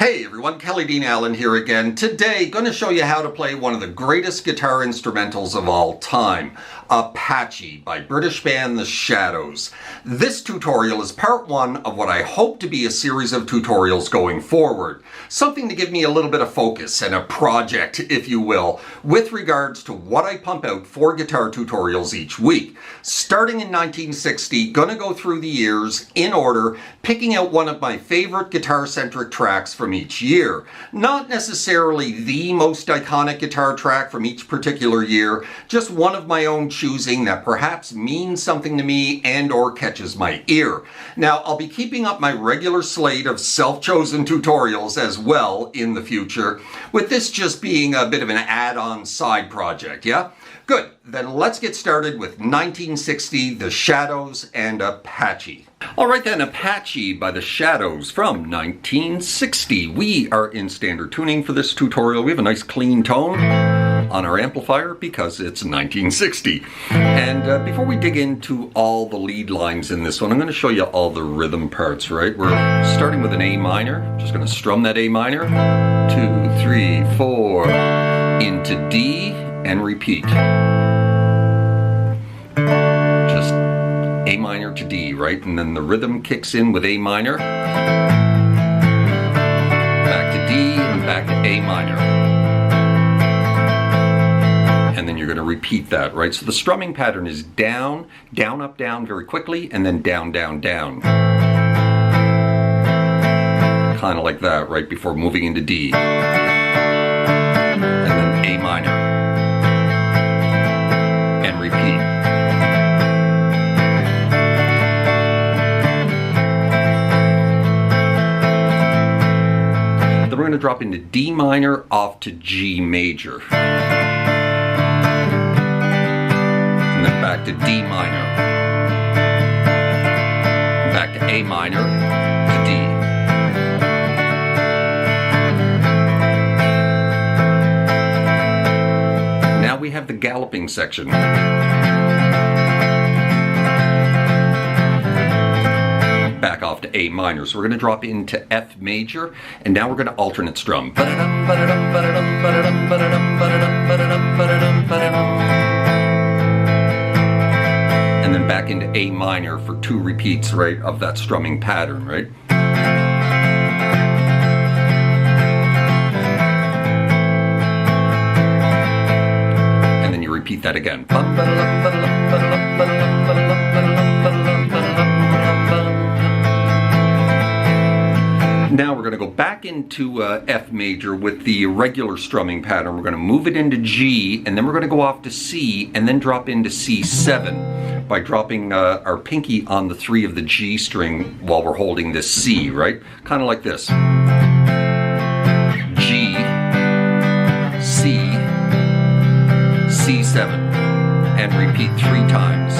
Hey everyone, Kelly Dean Allen here again. Today, going to show you how to play one of the greatest guitar instrumentals of all time, Apache by British band The Shadows. This tutorial is part one of what I hope to be a series of tutorials going forward. Something to give me a little bit of focus and a project, if you will, with regards to what I pump out for guitar tutorials each week. Starting in 1960, going to go through the years in order, picking out one of my favorite guitar-centric tracks from each year. Not necessarily the most iconic guitar track from each particular year, just one of my own choosing that perhaps means something to me and or catches my ear. Now, I'll be keeping up my regular slate of self-chosen tutorials as well in the future, with this just being a bit of an add-on side project, yeah? Good, then let's get started with 1960, The Shadows and Apache. Alright then, Apache by The Shadows from 1960. We are in standard tuning for this tutorial. We have a nice clean tone on our amplifier because it's 1960. And before we dig into all the lead lines in this one, I'm going to show you all the rhythm parts, right? We're starting with an A minor. Just going to strum that A minor. 2, 3, 4, into D, and repeat. Just A minor to D, right? And then the rhythm kicks in with A minor, back to D, and back to A minor. And then you're going to repeat that, right? So the strumming pattern is down, down, up, down very quickly, and then down, down, down. Kind of like that, right? Before moving into D. And then A minor. Repeat. Then we're going to drop into D minor off to G major. And then back to D minor. Back to A minor to D. Now we have the galloping section. Back off to A minor. So we're going to drop into F major, and now we're going to alternate strum. And then back into A minor for 2 repeats, right, of that strumming pattern, right? Repeat that again. Now we're going to go back into F major with the regular strumming pattern. We're going to move it into G, and then we're going to go off to C, and then drop into C7 by dropping our pinky on the 3 of the G string while we're holding this C, right? Kind of like this. G, C, C7, and repeat 3 times.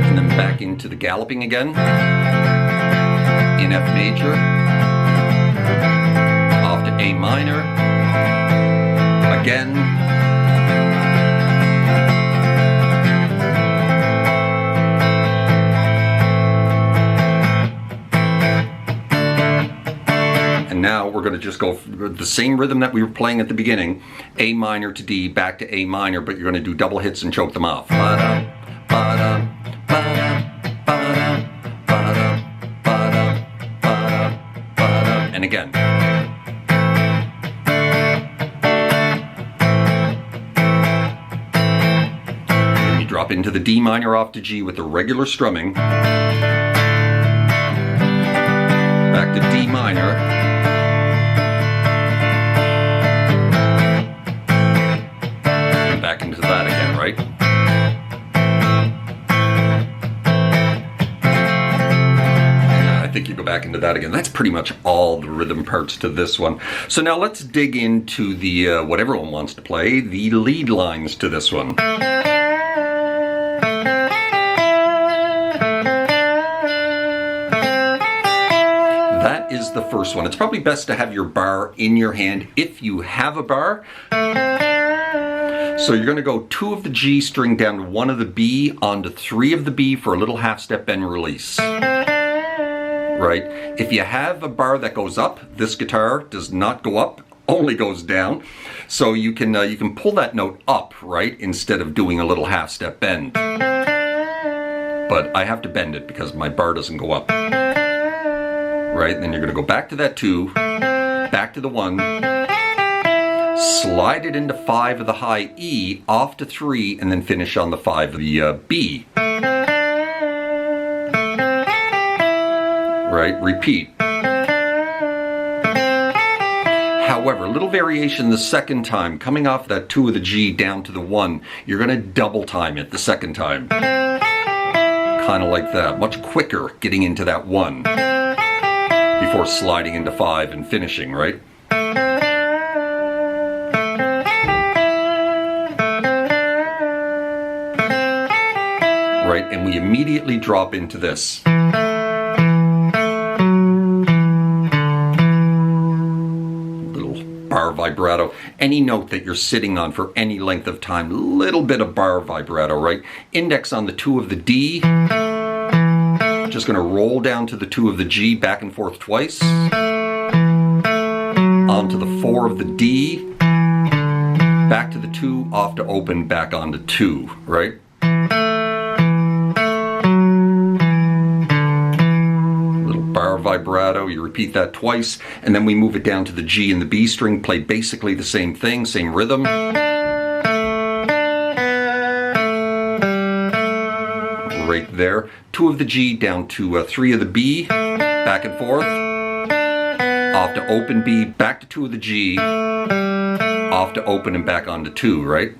And then back into the galloping again, in F major, off to A minor, again, now we're going to just go the same rhythm that we were playing at the beginning, A minor to D, back to A minor, but you're going to do double hits and choke them off. And again. And you drop into the D minor off to G with the regular strumming. Back to D minor. Back into that again, right? And I think you go back into that again. That's pretty much all the rhythm parts to this one. So now let's dig into the, what everyone wants to play, the lead lines to this one. That is the first one. It's probably best to have your bar in your hand if you have a bar. So you're going to go 2 of the G string down to 1 of the B onto 3 of the B for a little half step bend release. Right? If you have a bar that goes up, this guitar does not go up, only goes down. So you can pull that note up, right, instead of doing a little half step bend. But I have to bend it because my bar doesn't go up. Right? And then you're going to go back to that 2, back to the 1, slide it into 5 of the high E, off to 3, and then finish on the 5 of the B. Right? Repeat. However, a little variation the second time, coming off that 2 of the G down to the 1, you're going to double time it the second time. Kind of like that, much quicker getting into that 1 before sliding into 5 and finishing, right? Right, and we immediately drop into this. Bar vibrato. Any note that you're sitting on for any length of time, little bit of bar vibrato, right? Index on the 2 of the D. Just going to roll down to the 2 of the G back and forth twice. Onto the 4 of the D. Back to the 2, off to open, back onto 2, right? Vibrato, you repeat that twice, and then we move it down to the G and the B string, play basically the same thing, same rhythm. Right there. 2 of the G down to 3 of the B, back and forth. Off to open B, back to 2 of the G, off to open and back onto 2, right?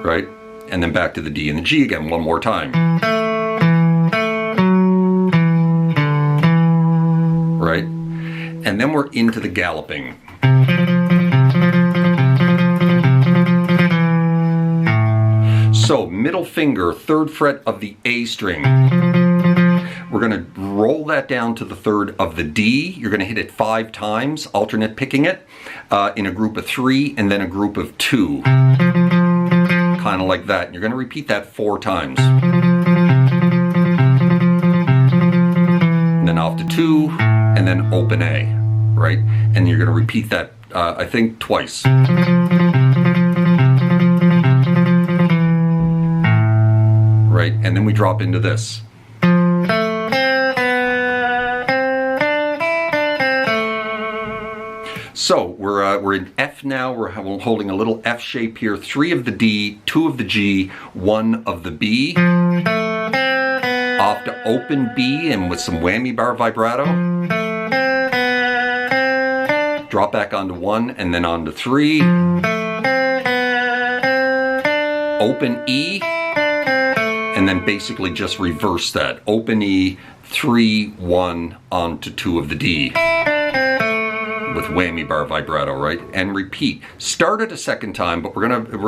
Right? And then back to the D and the G again one more time. Right? And then we're into the galloping. So middle finger, 3rd fret of the A string. We're going to roll that down to the 3rd of the D. You're going to hit it 5 times, alternate picking it, in a group of 3 and then a group of 2. Kind of like that. And you're going to repeat that 4 times. And then off to 2, and then open A, right? And you're going to repeat that, I think, twice. Right? And then we drop into this. So we're in F now. We're holding a little F shape here. 3 of the D, 2 of the G, 1 of the B. Off to open B and with some whammy bar vibrato. Drop back onto 1 and then onto 3. Open E. And then basically just reverse that. Open E, 3, 1 onto 2 of the D. With whammy bar vibrato, right? And repeat. Start it a second time, but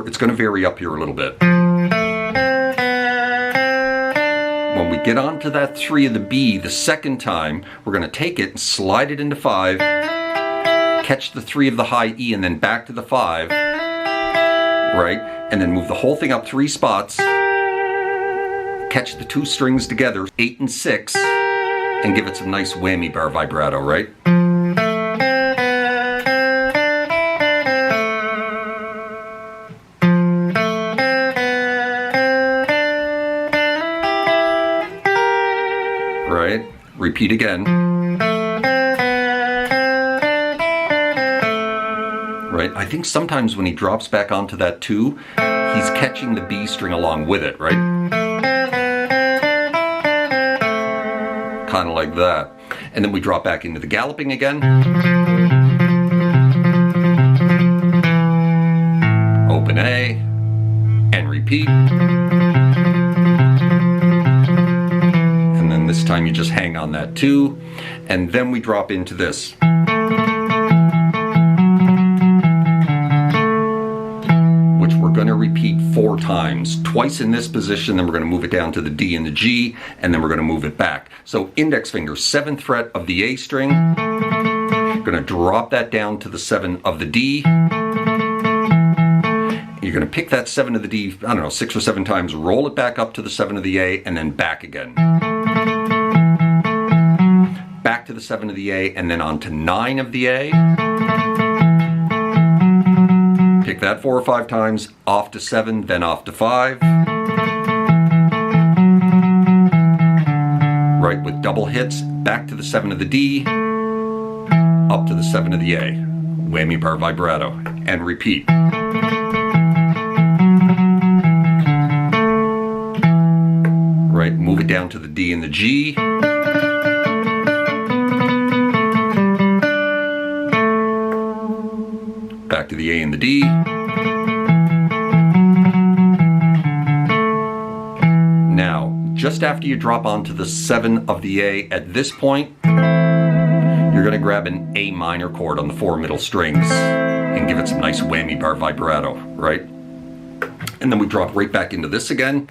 it's gonna vary up here a little bit. When we get onto that 3 of the B the second time, we're gonna take it and slide it into 5, catch the 3 of the high E and then back to the 5, right? And then move the whole thing up 3 spots, catch the 2 strings together, 8 and 6, and give it some nice whammy bar vibrato, right? Right? Repeat again. Right? I think sometimes when he drops back onto that 2, he's catching the B string along with it, right? Kind of like that. And then we drop back into the galloping again. Open A and repeat. This time you just hang on that 2, and then we drop into this. Which we're going to repeat 4 times. times. Twice in this position, then we're going to move it down to the D and the G, and then we're going to move it back. So index finger, 7th fret of the A string. Going to drop that down to the 7 of the D. You're going to pick that 7 of the D, I don't know, 6 or 7 times, roll it back up to the 7 of the A, and then back again. Back to the 7 of the A, and then on to 9 of the A. Pick that 4 or 5 times, off to 7, then off to 5. Right, with double hits, back to the 7 of the D, up to the 7 of the A. Whammy bar vibrato, and repeat. Right, move it down to the D and the G. Back to the A and the D. Now, just after you drop onto the 7 of the A at this point, you're going to grab an A minor chord on the 4 middle strings and give it some nice whammy bar vibrato, right? And then we drop right back into this again.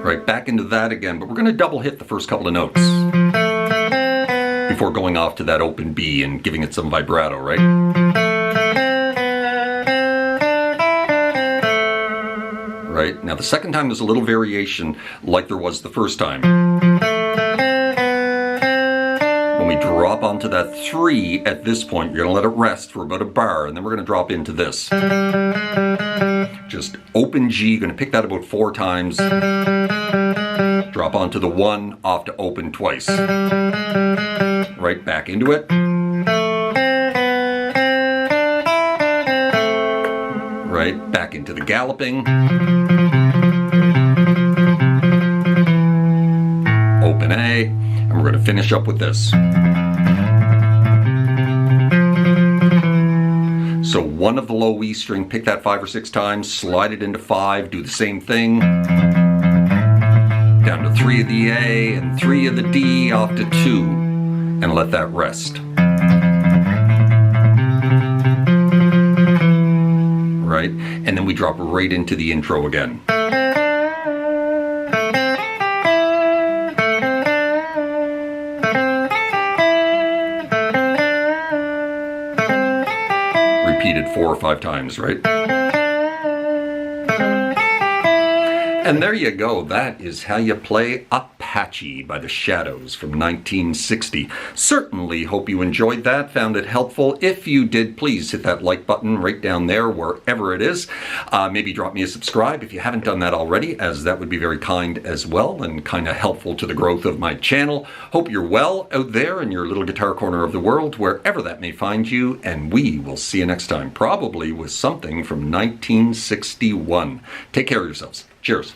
Right back into that again, but we're going to double hit the first couple of notes before going off to that open B and giving it some vibrato, right? Right, now the second time there's a little variation like there was the first time. When we drop onto that 3 at this point, you're going to let it rest for about a bar, and then we're going to drop into this. Just open G, going to pick that about 4 times. Drop onto the 1, off to open twice. Right back into it. Right, back into the galloping. Open A, and we're going to finish up with this. So 1 of the low E string, pick that 5 or 6 times, slide it into 5, do the same thing. Down to 3 of the A and 3 of the D, off to 2, and let that rest. Right? And then we drop right into the intro again. Repeated 4 or 5 times, right? And there you go. That is how you play Apache by the Shadows from 1960. Certainly hope you enjoyed that, found it helpful. If you did, please hit that like button right down there, wherever it is. Maybe drop me a subscribe if you haven't done that already, as that would be very kind as well and kind of helpful to the growth of my channel. Hope you're well out there in your little guitar corner of the world, wherever that may find you, and we will see you next time, probably with something from 1961. Take care of yourselves. Cheers.